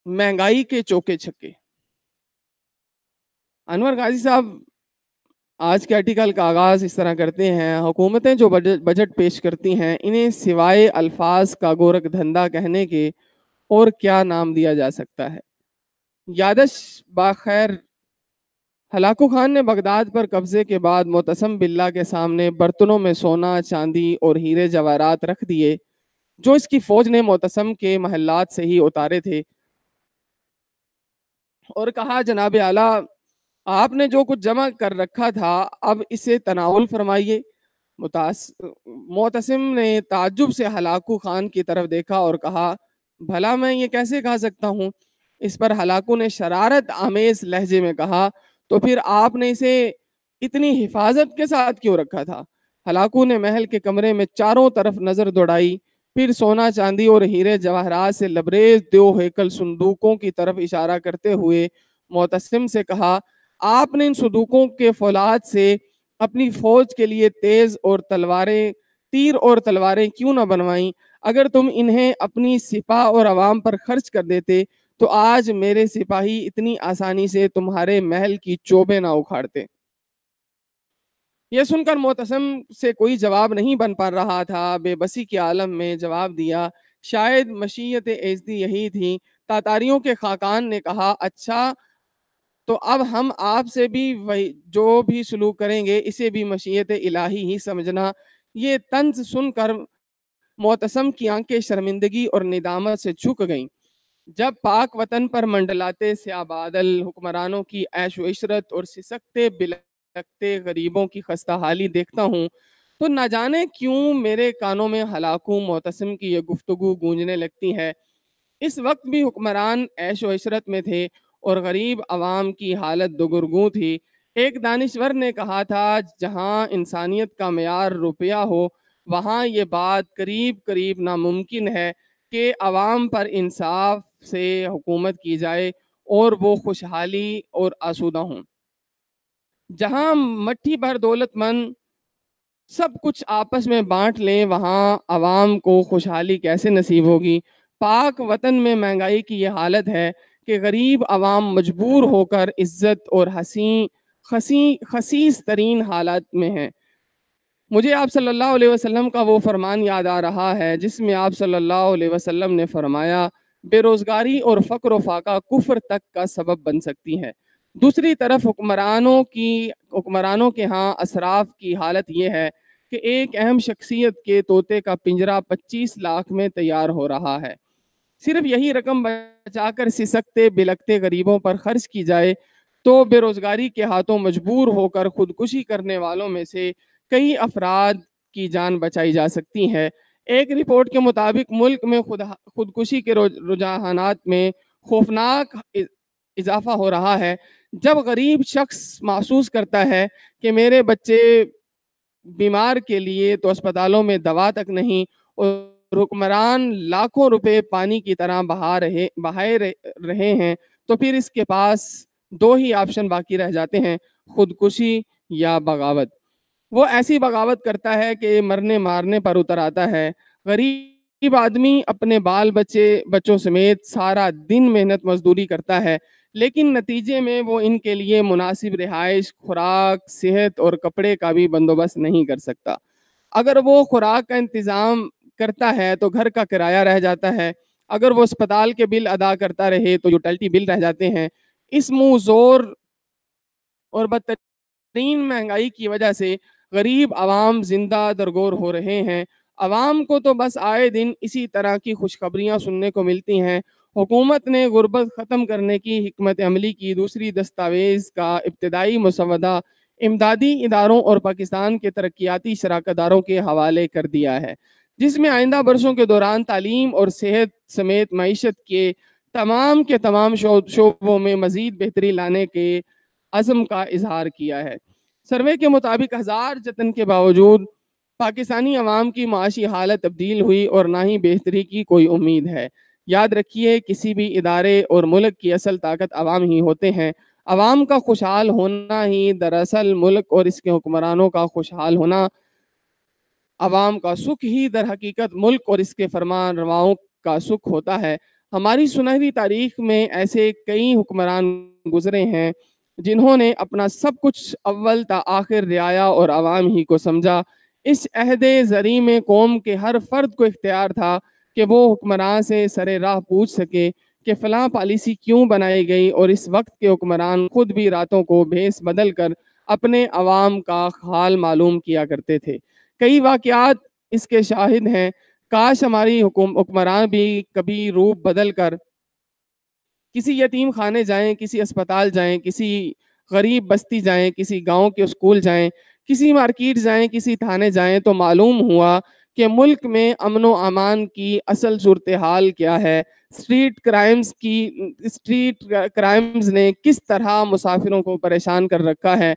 महंगाई के चौके छक्के। अनवर गाजी साहब, आज के आर्टिकल का आगाज़ इस तरह करते हैं। हुकूमतें जो बजट बजट पेश करती हैं, इन्हें सिवाय अल्फाज का गोरख धंधा कहने के और क्या नाम दिया जा सकता है। यादश बाखैर, हलाकू खान ने बगदाद पर कब्जे के बाद मोतसम बिल्ला के सामने बर्तनों में सोना, चांदी और हीरे जवाहरात रख दिए, जो इसकी फौज ने मोतसम के महल्लात से ही उतारे थे, और कहा, जनाब आला, आपने जो कुछ जमा कर रखा था, अब इसे तनाउल फरमाइए। मोतसिम ने ताज्जुब से हलाकू खान की तरफ देखा और कहा, भला मैं ये कैसे कहा सकता हूँ। इस पर हलाकू ने शरारत आमेज लहजे में कहा, तो फिर आपने इसे इतनी हिफाजत के साथ क्यों रखा था। हलाकू ने महल के कमरे में चारों तरफ नजर दौड़ाई, फिर सोना, चांदी और हीरे जवाहरात से लबरेज दो हैकल संदूकों की तरफ इशारा करते हुए मोतसिम से कहा, आपने इन संदूकों के फौलाद से अपनी फौज के लिए तीर और तलवारें क्यों ना बनवाई। अगर तुम इन्हें अपनी सिपा और आवाम पर खर्च कर देते, तो आज मेरे सिपाही इतनी आसानी से तुम्हारे महल की चोबे ना उखाड़ते। यह सुनकर मोतसम से कोई जवाब नहीं बन पा रहा था। बेबसी के आलम में जवाब दिया, शायद मशीयत एज़दी यही थी। तातारियों के खाकान ने कहा, अच्छा, तो अब हम आपसे भी वही जो भी सलूक करेंगे, इसे भी मशीयत इलाही ही समझना। ये तंज सुनकर मोतसम की आंखें शर्मिंदगी और निदामत से झुक गईं। जब पाक वतन पर मंडलाते स्या बादल, हुक्मरानों की ऐश व इशरत और सिसकते बिलकते गरीबों की खस्ता हाली देखता हूँ, तो न जाने क्यों मेरे कानों में हलाकू मोतसम की ये गुफ्तगू गूंजने लगती है। इस वक्त भी हुक्मरान ऐश व इशरत में थे और गरीब आवाम की हालत दुगुरगू थी। एक दानिश्वर ने कहा था, जहाँ इंसानियत का मेयार रुपया हो, वहाँ ये बात करीब करीब नामुमकिन है कि आवाम पर इंसाफ से हुकूमत की जाए और वो खुशहाली और आसूदा हों। जहाँ मट्ठी भर दौलतमंद सब कुछ आपस में बांट लें, वहाँ आवाम को खुशहाली कैसे नसीब होगी। पाक वतन में महंगाई की ये हालत है कि गरीब आवाम मजबूर होकर इज्जत और खसीस तरीन हालात में है। मुझे आप सल्लल्लाहु अलैहि वसल्लम का वो फरमान याद आ रहा है, जिसमें आप सल्लल्लाहु अलैहि वसल्लम ने फरमाया, बेरोजगारी और फ़क्र व फाका कुफ्र तक का सबब बन सकती है। दूसरी तरफ हुक्मरानों के यहाँ असराफ की हालत ये है कि एक अहम शख्सियत के तोते का पिंजरा 25 लाख में तैयार हो रहा है। सिर्फ यही रकम बचाकर सिसकते बिलकते गरीबों पर खर्च की जाए, तो बेरोजगारी के हाथों मजबूर होकर खुदकुशी करने वालों में से कई अफराद की जान बचाई जा सकती है। एक रिपोर्ट के मुताबिक मुल्क में खुदकुशी के रुझानात में खौफनाक इजाफा हो रहा है। जब गरीब शख्स महसूस करता है कि मेरे बच्चे बीमार के लिए तो अस्पतालों में दवा तक नहीं, और हुक्मरान लाखों रुपए पानी की तरह बहाए रहे हैं, तो फिर इसके पास दो ही ऑप्शन बाकी रह जाते हैं, खुदकुशी या बगावत। वो ऐसी बगावत करता है कि मरने मारने पर उतर आता है। गरीब आदमी अपने बच्चों समेत सारा दिन मेहनत मजदूरी करता है, लेकिन नतीजे में वो इनके लिए मुनासिब रिहाइश, खुराक, सेहत और कपड़े का भी बंदोबस्त नहीं कर सकता। अगर वो खुराक का इंतज़ाम करता है तो घर का किराया रह जाता है, अगर वो अस्पताल के बिल अदा करता रहे तो यूटिलिटी बिल रह जाते हैं। इस मुंह जोर और बदतरीन महंगाई की वजह से गरीब आवाम जिंदा दरगोर हो रहे हैं। आवाम को तो बस आए दिन इसी तरह की खुशखबरियां सुनने को मिलती हैं। हुकूमत ने गुर्बत ख़त्म करने की हिकमत अमली की दूसरी दस्तावेज़ का इब्तदाई मसवदा इमदादी इदारों और पाकिस्तान के तरक्याती शराकतदारों के हवाले कर दिया है, जिसमें आइंदा बरसों के दौरान तालीम और सेहत समेत मईशत के तमाम शोबों में मजीद बेहतरी लाने के अज़म का इजहार किया है। सर्वे के मुताबिक हजार जतन के बावजूद पाकिस्तानी अवाम की माशी हालत तब्दील हुई और ना ही बेहतरी की कोई उम्मीद है। याद रखिए, किसी भी इदारे और मुल्क की असल ताकत अवाम ही होते हैं। अवाम का खुशहाल होना ही दरअसल मुल्क और इसके हुक्मरानों का खुशहाल होना, अवाम का सुख ही दर हकीकत मुल्क और इसके फरमान रवाओं का सुख होता है। ہماری سنہری تاریخ میں ایسے کئی حکمران گزرے ہیں جنہوں نے اپنا سب کچھ اول تا آخر رعایا اور عوام ہی کو سمجھا۔ اس عہد زریں میں قوم کے ہر فرد کو اختیار تھا کہ وہ حکمران سے سر راہ پوچھ سکے کہ فلاں پالیسی کیوں بنائی گئی، اور اس وقت کے حکمران خود بھی راتوں کو بھیس بدل کر اپنے عوام کا حال معلوم کیا کرتے تھے۔ کئی واقعات اس کے شاہد ہیں۔ کاش ہماری حکمران بھی کبھی روپ بدل کر کسی یتیم خانے جائیں، کسی اسپتال جائیں، کسی غریب بستی جائیں، کسی گاؤں کے اسکول جائیں، کسی مارکیٹ جائیں، کسی تھانے جائیں، تو معلوم ہوا کہ ملک میں امن و امان کی اصل صورتحال کیا ہے۔ اسٹریٹ کرائمز نے کس طرح مسافروں کو پریشان کر رکھا ہے۔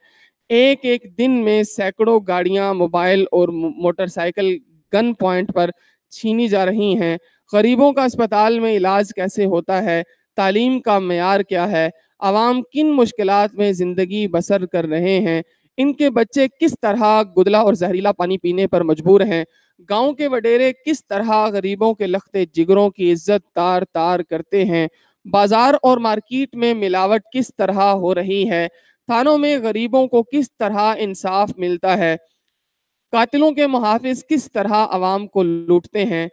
ایک ایک دن میں سینکڑوں گاڑیاں، موبائل اور موٹر سائیکل گن پوائنٹ پر چھینی جا رہی ہیں۔ غریبوں کا اسپتال میں علاج کیسے ہوتا ہے، تعلیم کا معیار کیا ہے، عوام کن مشکلات میں زندگی بسر کر رہے ہیں، ان کے بچے کس طرح گدلا اور زہریلا پانی پینے پر مجبور ہیں، گاؤں کے وڈیرے کس طرح غریبوں کے لختے جگروں کی عزت تار تار کرتے ہیں، بازار اور مارکیٹ میں ملاوٹ کس طرح ہو رہی ہے، تھانوں میں غریبوں کو کس طرح انصاف ملتا ہے، قاتلوں کے محافظ کس طرح عوام کو لوٹتے ہیں،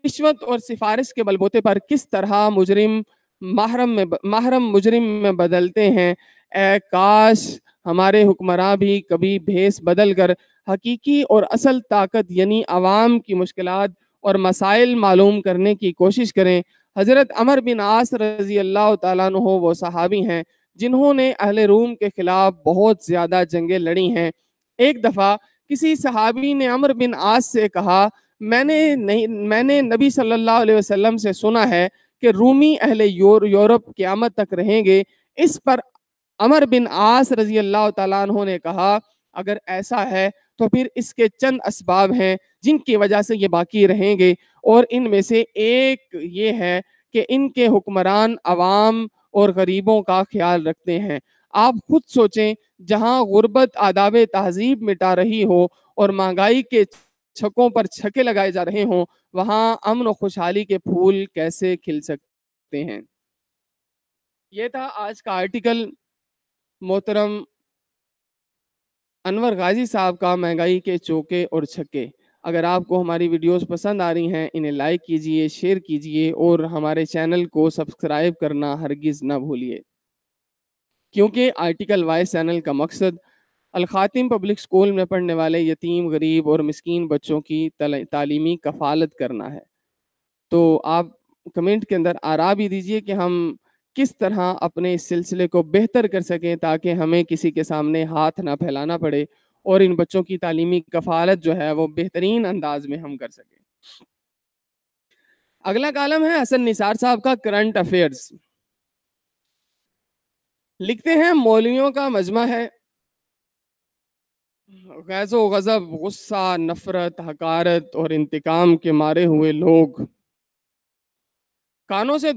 رشوت اور سفارش کے بلبوتے پر کس طرح مجرم محرم مجرم میں بدلتے ہیں۔ اے کاش ہمارے حکمراں بھی کبھی بھیس بدل کر حقیقی اور اصل طاقت یعنی عوام کی مشکلات اور مسائل معلوم کرنے کی کوشش کریں۔ حضرت عمر بن عاص رضی اللہ تعالیٰ عنہ وہ صحابی ہیں جنہوں نے اہل روم کے خلاف بہت زیادہ جنگیں لڑی ہیں۔ ایک دفعہ کسی صحابی نے عمر بن عاص سے کہا، میں نے نبی صلی اللہ علیہ وسلم سے سنا ہے کہ رومی اہل یورپ قیامت تک رہیں گے۔ اس پر عمر بن عاص رضی اللہ تعالیٰ عنہ نے کہا، اگر ایسا ہے تو پھر اس کے چند اسباب ہیں جن کی وجہ سے یہ باقی رہیں گے، اور ان میں سے ایک یہ ہے کہ ان کے حکمران عوام اور غریبوں کا خیال رکھتے ہیں۔ آپ خود سوچیں، جہاں غربت آداب تہذیب مٹا رہی ہو اور مہنگائی کے چھکوں پر چھکے لگائے جا رہے ہوں، وہاں امن و خوشحالی کے پھول کیسے کھل سکتے ہیں۔ یہ تھا آج کا آرٹیکل محترم انور غازی صاحب کا، مہنگائی کے چوکے اور چھکے۔ اگر آپ کو ہماری ویڈیوز پسند آ رہی ہیں، انہیں لائک کیجئے، شیئر کیجئے اور ہمارے چینل کو سبسکرائب کرنا ہرگز نہ بھولیے، کیونکہ آرٹیکل وائس چینل کا مقصد الخاتم پبلک سکول میں پڑھنے والے یتیم، غریب اور مسکین بچوں کی تعلیمی کفالت کرنا ہے۔ تو آپ کمنٹ کے اندر آراء بھی دیجئے کہ ہم کس طرح اپنے اس سلسلے کو بہتر کر سکیں، تاکہ ہمیں کسی کے سامنے ہاتھ نہ پھیلانا پڑے اور ان بچوں کی تعلیمی کفالت جو ہے وہ بہترین انداز میں ہم کر سکیں۔ اگلا کالم ہے حسن نثار صاحب کا، کرنٹ افیئرز۔ لکھتے ہیں، مولویوں کا مجمع ہے، غیظ و غضب، غصہ، نفرت، حقارت اور انتقام کے مارے ہوئے لوگ کانوں سے